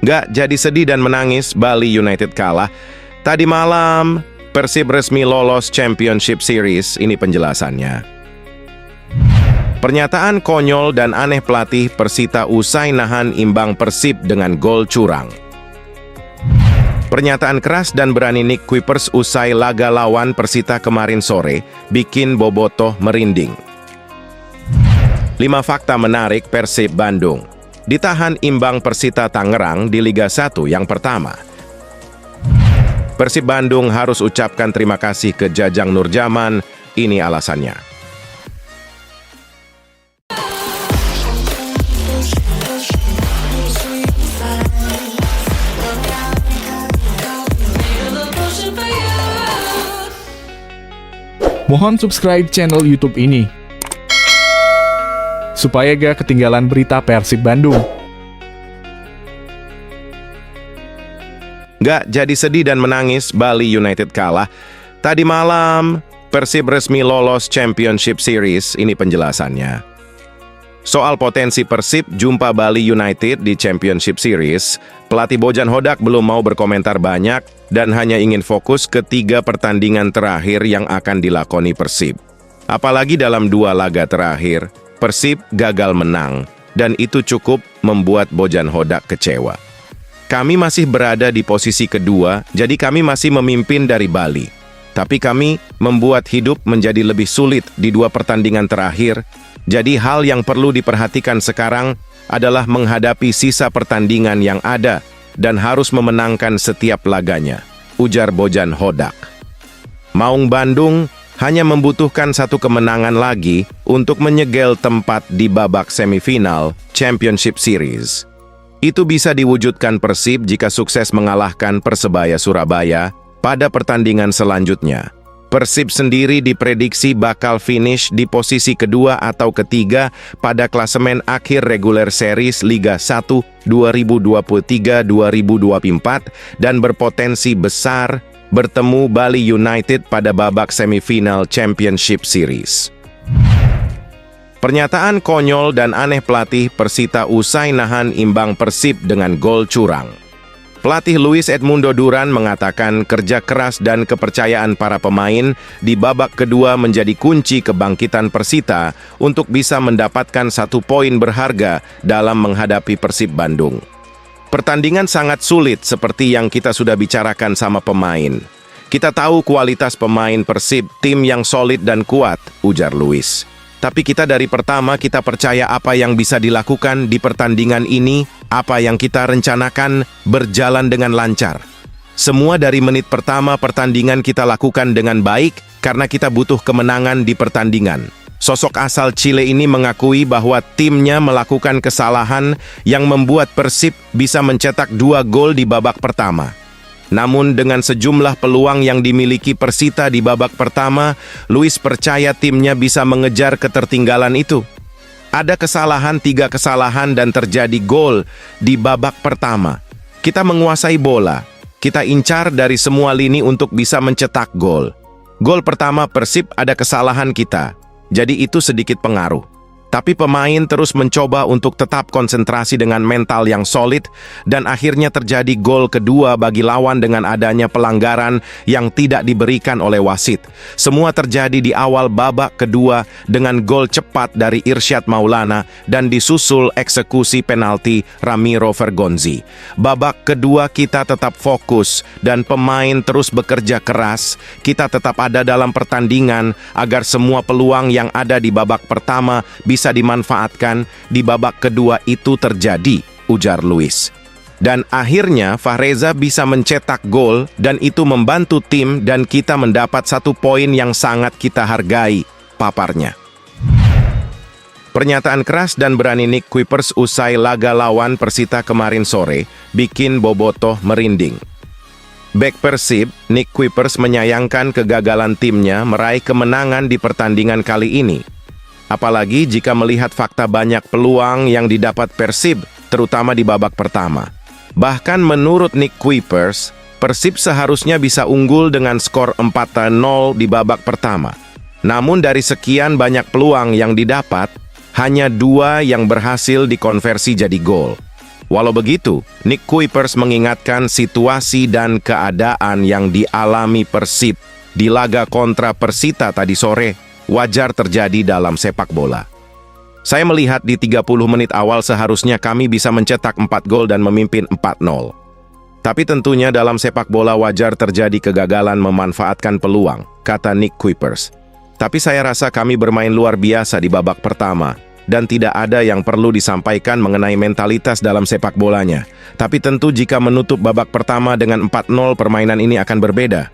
Nggak jadi sedih dan menangis, Bali United kalah. Tadi malam, Persib resmi lolos Championship Series, ini penjelasannya. Pernyataan konyol dan aneh pelatih Persita usai nahan imbang Persib dengan gol curang. Pernyataan keras dan berani Nick Kuipers usai laga lawan Persita kemarin sore, bikin bobotoh merinding. 5 fakta menarik Persib Bandung. Ditahan imbang Persita Tangerang di Liga 1 yang pertama. Persib Bandung harus ucapkan terima kasih ke Jajang Nurjaman, ini alasannya. Mohon subscribe channel YouTube ini supaya gak ketinggalan berita Persib Bandung. Nggak jadi sedih dan menangis, Bali United kalah. Tadi malam, Persib resmi lolos Championship Series, ini penjelasannya. Soal potensi Persib jumpa Bali United di Championship Series, pelatih Bojan Hodak belum mau berkomentar banyak dan hanya ingin fokus ke 3 pertandingan terakhir yang akan dilakoni Persib. Apalagi dalam 2 laga terakhir, Persib gagal menang, dan itu cukup membuat Bojan Hodak kecewa. Kami masih berada di posisi kedua, jadi kami masih memimpin dari Bali. Tapi kami membuat hidup menjadi lebih sulit di 2 pertandingan terakhir, jadi hal yang perlu diperhatikan sekarang adalah menghadapi sisa pertandingan yang ada dan harus memenangkan setiap laganya, ujar Bojan Hodak. Maung Bandung hanya membutuhkan 1 kemenangan lagi untuk menyegel tempat di babak semifinal Championship Series. Itu bisa diwujudkan Persib jika sukses mengalahkan Persebaya Surabaya pada pertandingan selanjutnya. Persib sendiri diprediksi bakal finish di posisi kedua atau ketiga pada klasemen akhir reguler series Liga 1 2023-2024 dan berpotensi besar bertemu Bali United pada babak semifinal Championship Series. Pernyataan konyol dan aneh pelatih Persita usai nahan imbang Persib dengan gol curang. Pelatih Luis Edmundo Duran mengatakan kerja keras dan kepercayaan para pemain di babak kedua menjadi kunci kebangkitan Persita untuk bisa mendapatkan 1 poin berharga dalam menghadapi Persib Bandung. Pertandingan sangat sulit seperti yang kita sudah bicarakan sama pemain. Kita tahu kualitas pemain Persib, tim yang solid dan kuat, ujar Luis. Tapi kita dari pertama kita percaya apa yang bisa dilakukan di pertandingan ini, apa yang kita rencanakan berjalan dengan lancar. Semua dari menit pertama pertandingan kita lakukan dengan baik karena kita butuh kemenangan di pertandingan. Sosok asal Chile ini mengakui bahwa timnya melakukan kesalahan yang membuat Persib bisa mencetak 2 gol di babak pertama. Namun dengan sejumlah peluang yang dimiliki Persita di babak pertama, Luis percaya timnya bisa mengejar ketertinggalan itu. Ada 3 kesalahan dan terjadi gol di babak pertama. Kita menguasai bola, kita incar dari semua lini untuk bisa mencetak gol. Gol pertama Persib ada kesalahan kita. Jadi itu sedikit pengaruh. Tapi pemain terus mencoba untuk tetap konsentrasi dengan mental yang solid dan akhirnya terjadi gol kedua bagi lawan dengan adanya pelanggaran yang tidak diberikan oleh wasit. Semua terjadi di awal babak kedua dengan gol cepat dari Irsyad Maulana dan disusul eksekusi penalti Ramiro Vergonzi. Babak kedua kita tetap fokus dan pemain terus bekerja keras. Kita tetap ada dalam pertandingan agar semua peluang yang ada di babak pertama bisa dimanfaatkan di babak kedua itu terjadi, ujar Luis. Dan akhirnya Fahreza bisa mencetak gol dan itu membantu tim dan kita mendapat 1 poin yang sangat kita hargai, paparnya. Pernyataan keras dan berani Nick Kuipers usai laga lawan Persita kemarin sore bikin bobotoh merinding. Bek Persib, Nick Kuipers menyayangkan kegagalan timnya meraih kemenangan di pertandingan kali ini. Apalagi jika melihat fakta banyak peluang yang didapat Persib, terutama di babak pertama. Bahkan menurut Nick Kuipers, Persib seharusnya bisa unggul dengan skor 4-0 di babak pertama. Namun dari sekian banyak peluang yang didapat, hanya 2 yang berhasil dikonversi jadi gol. Walau begitu, Nick Kuipers mengingatkan situasi dan keadaan yang dialami Persib di laga kontra Persita tadi sore wajar terjadi dalam sepak bola. Saya melihat di 30 menit awal seharusnya kami bisa mencetak 4 gol dan memimpin 4-0. Tapi tentunya dalam sepak bola wajar terjadi kegagalan memanfaatkan peluang, kata Nick Kuipers. Tapi saya rasa kami bermain luar biasa di babak pertama, dan tidak ada yang perlu disampaikan mengenai mentalitas dalam sepak bolanya. Tapi tentu jika menutup babak pertama dengan 4-0 permainan ini akan berbeda.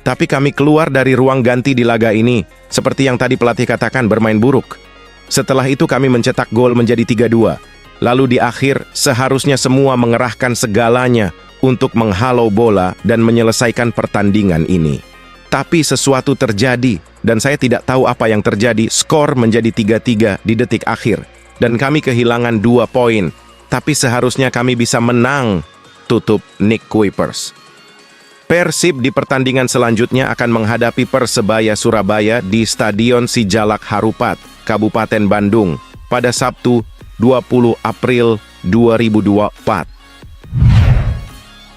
Tapi kami keluar dari ruang ganti di laga ini, seperti yang tadi pelatih katakan bermain buruk. Setelah itu kami mencetak gol menjadi 3-2. Lalu di akhir, seharusnya semua mengerahkan segalanya untuk menghalau bola dan menyelesaikan pertandingan ini. Tapi sesuatu terjadi, dan saya tidak tahu apa yang terjadi. Skor menjadi 3-3 di detik akhir, dan kami kehilangan 2 poin. Tapi seharusnya kami bisa menang, tutup Nick Kuipers. Persib di pertandingan selanjutnya akan menghadapi Persebaya Surabaya di Stadion Sijalak Harupat, Kabupaten Bandung, pada Sabtu 20 April 2024.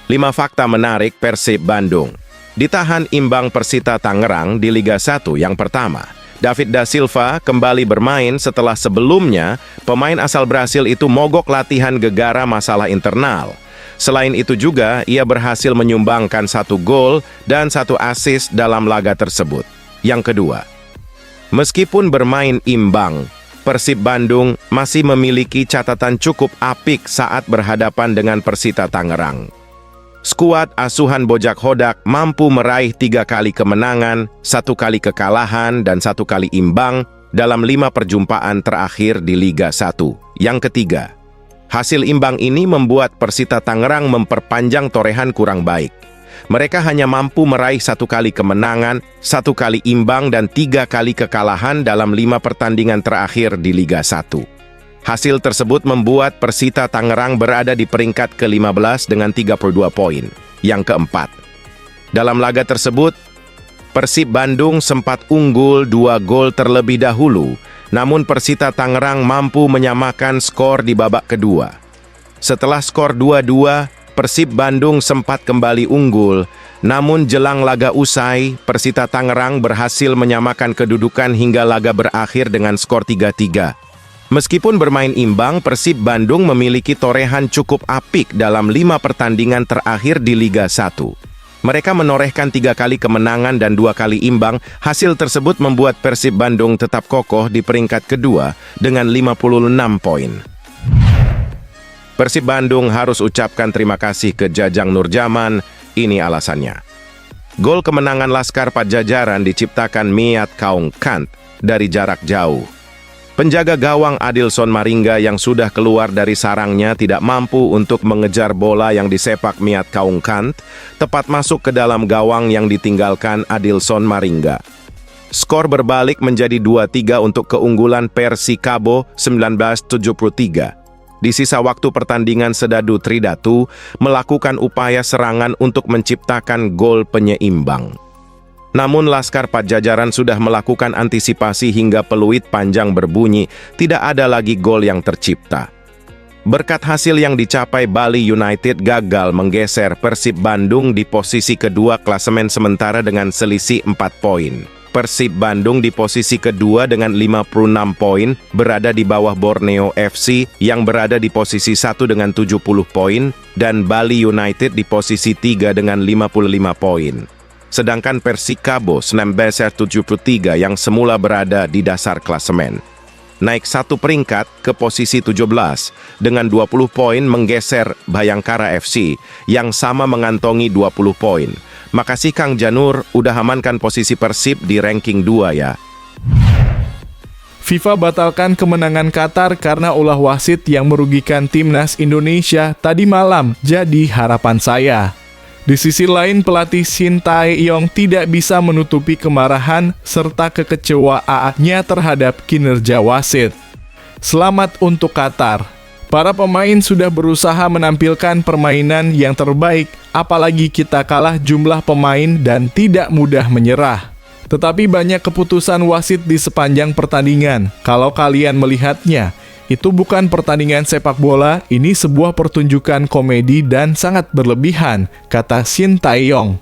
5 fakta menarik Persib Bandung. Ditahan imbang Persita Tangerang di Liga 1 yang pertama. David da Silva kembali bermain setelah sebelumnya pemain asal Brasil itu mogok latihan gegara masalah internal. Selain itu juga, ia berhasil menyumbangkan 1 gol dan 1 assist dalam laga tersebut. Yang kedua, meskipun bermain imbang, Persib Bandung masih memiliki catatan cukup apik saat berhadapan dengan Persita Tangerang. Skuad asuhan Bojak Hodak mampu meraih 3 kali kemenangan, 1 kali kekalahan, dan 1 kali imbang dalam 5 perjumpaan terakhir di Liga 1. Yang ketiga, hasil imbang ini membuat Persita Tangerang memperpanjang torehan kurang baik. Mereka hanya mampu meraih 1 kali kemenangan, 1 kali imbang, dan 3 kali kekalahan dalam 5 pertandingan terakhir di Liga 1. Hasil tersebut membuat Persita Tangerang berada di peringkat ke-15 dengan 32 poin. Yang keempat, dalam laga tersebut, Persib Bandung sempat unggul 2 gol terlebih dahulu, namun Persita Tangerang mampu menyamakan skor di babak kedua. Setelah skor 2-2, Persib Bandung sempat kembali unggul, namun jelang laga usai, Persita Tangerang berhasil menyamakan kedudukan hingga laga berakhir dengan skor 3-3. Meskipun bermain imbang, Persib Bandung memiliki torehan cukup apik dalam 5 pertandingan terakhir di Liga 1. Mereka menorehkan 3 kali kemenangan dan 2 kali imbang. Hasil tersebut membuat Persib Bandung tetap kokoh di peringkat kedua dengan 56 poin. Persib Bandung harus ucapkan terima kasih ke Jajang Nurjaman, ini alasannya. Gol kemenangan Laskar Pajajaran diciptakan Miat Kaung Kant dari jarak jauh. Penjaga gawang Adilson Maringga yang sudah keluar dari sarangnya tidak mampu untuk mengejar bola yang disepak Miat Kaung Kant, tepat masuk ke dalam gawang yang ditinggalkan Adilson Maringga. Skor berbalik menjadi 2-3 untuk keunggulan Persikabo 1973. Di sisa waktu pertandingan, Sedadu Tridatu melakukan upaya serangan untuk menciptakan gol penyeimbang. Namun Laskar Pajajaran sudah melakukan antisipasi hingga peluit panjang berbunyi, tidak ada lagi gol yang tercipta. Berkat hasil yang dicapai, Bali United gagal menggeser Persib Bandung di posisi kedua klasemen sementara dengan selisih 4 poin. Persib Bandung di posisi kedua dengan 56 poin, berada di bawah Borneo FC yang berada di posisi 1 dengan 70 poin, dan Bali United di posisi 3 dengan 55 poin. Sedangkan Persikabo 1973 yang semula berada di dasar klasemen naik 1 peringkat ke posisi 17 dengan 20 poin menggeser Bayangkara FC yang sama mengantongi 20 poin. Makasih Kang Janur udah amankan posisi Persib di ranking 2 ya. FIFA batalkan kemenangan Qatar karena ulah wasit yang merugikan timnas Indonesia tadi malam, jadi harapan saya. Di sisi lain, pelatih Shin Tae-yong tidak bisa menutupi kemarahan serta kekecewaannya terhadap kinerja wasit. Selamat untuk Qatar. Para pemain sudah berusaha menampilkan permainan yang terbaik, apalagi kita kalah jumlah pemain dan tidak mudah menyerah. Tetapi banyak keputusan wasit di sepanjang pertandingan. Kalau kalian melihatnya, Itu bukan pertandingan sepak bola, ini sebuah pertunjukan komedi dan sangat berlebihan, kata Shin Tae-yong.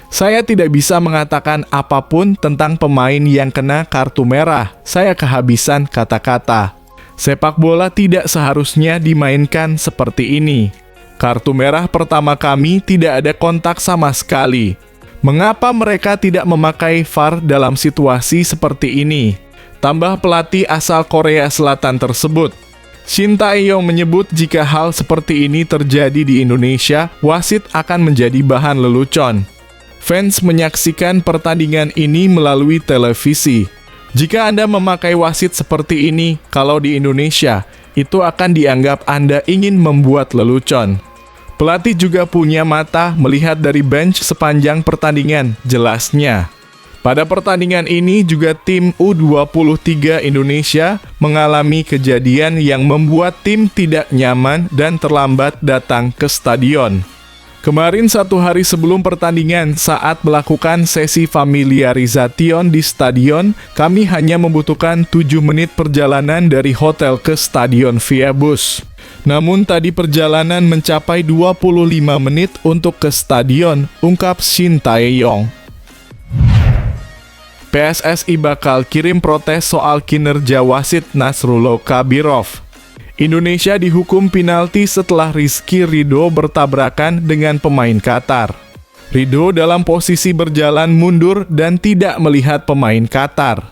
Saya tidak bisa mengatakan apapun tentang pemain yang kena kartu merah. Saya kehabisan kata-kata. Sepak bola tidak seharusnya dimainkan seperti ini. Kartu merah pertama kami tidak ada kontak sama sekali. Mengapa mereka tidak memakai VAR dalam situasi seperti ini? Tambah pelatih asal Korea Selatan tersebut. Shin Tae-yong menyebut jika hal seperti ini terjadi di Indonesia, wasit akan menjadi bahan lelucon. Fans menyaksikan pertandingan ini melalui televisi. Jika Anda memakai wasit seperti ini, kalau di Indonesia, itu akan dianggap Anda ingin membuat lelucon. Pelatih juga punya mata melihat dari bench sepanjang pertandingan, jelasnya. Pada pertandingan ini juga tim U23 Indonesia mengalami kejadian yang membuat tim tidak nyaman dan terlambat datang ke stadion. Kemarin 1 hari sebelum pertandingan, saat melakukan sesi familiarisation di stadion, kami hanya membutuhkan 7 menit perjalanan dari hotel ke stadion via bus. Namun tadi perjalanan mencapai 25 menit untuk ke stadion, ungkap Shin Tae-yong. PSSI bakal kirim protes soal kinerja wasit Nasrullah Kabirov. Indonesia dihukum penalti setelah Rizky Ridho bertabrakan dengan pemain Qatar. Ridho dalam posisi berjalan mundur dan tidak melihat pemain Qatar.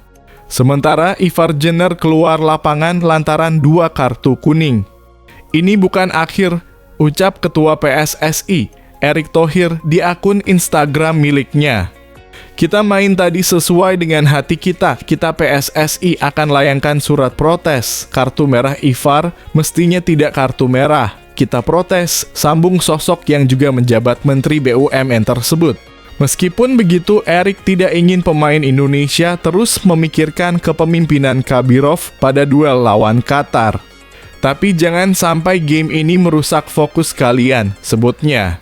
Sementara Ivar Jenner keluar lapangan lantaran 2 kartu kuning. Ini bukan akhir, ucap Ketua PSSI, Erick Thohir di akun Instagram miliknya. Kita main tadi sesuai dengan hati kita PSSI akan layangkan surat protes. Kartu merah Ivar mestinya tidak kartu merah. Kita protes, sambung sosok yang juga menjabat Menteri BUMN tersebut. Meskipun begitu, Erick tidak ingin pemain Indonesia terus memikirkan kepemimpinan Kabirov pada duel lawan Qatar. Tapi jangan sampai game ini merusak fokus kalian, sebutnya.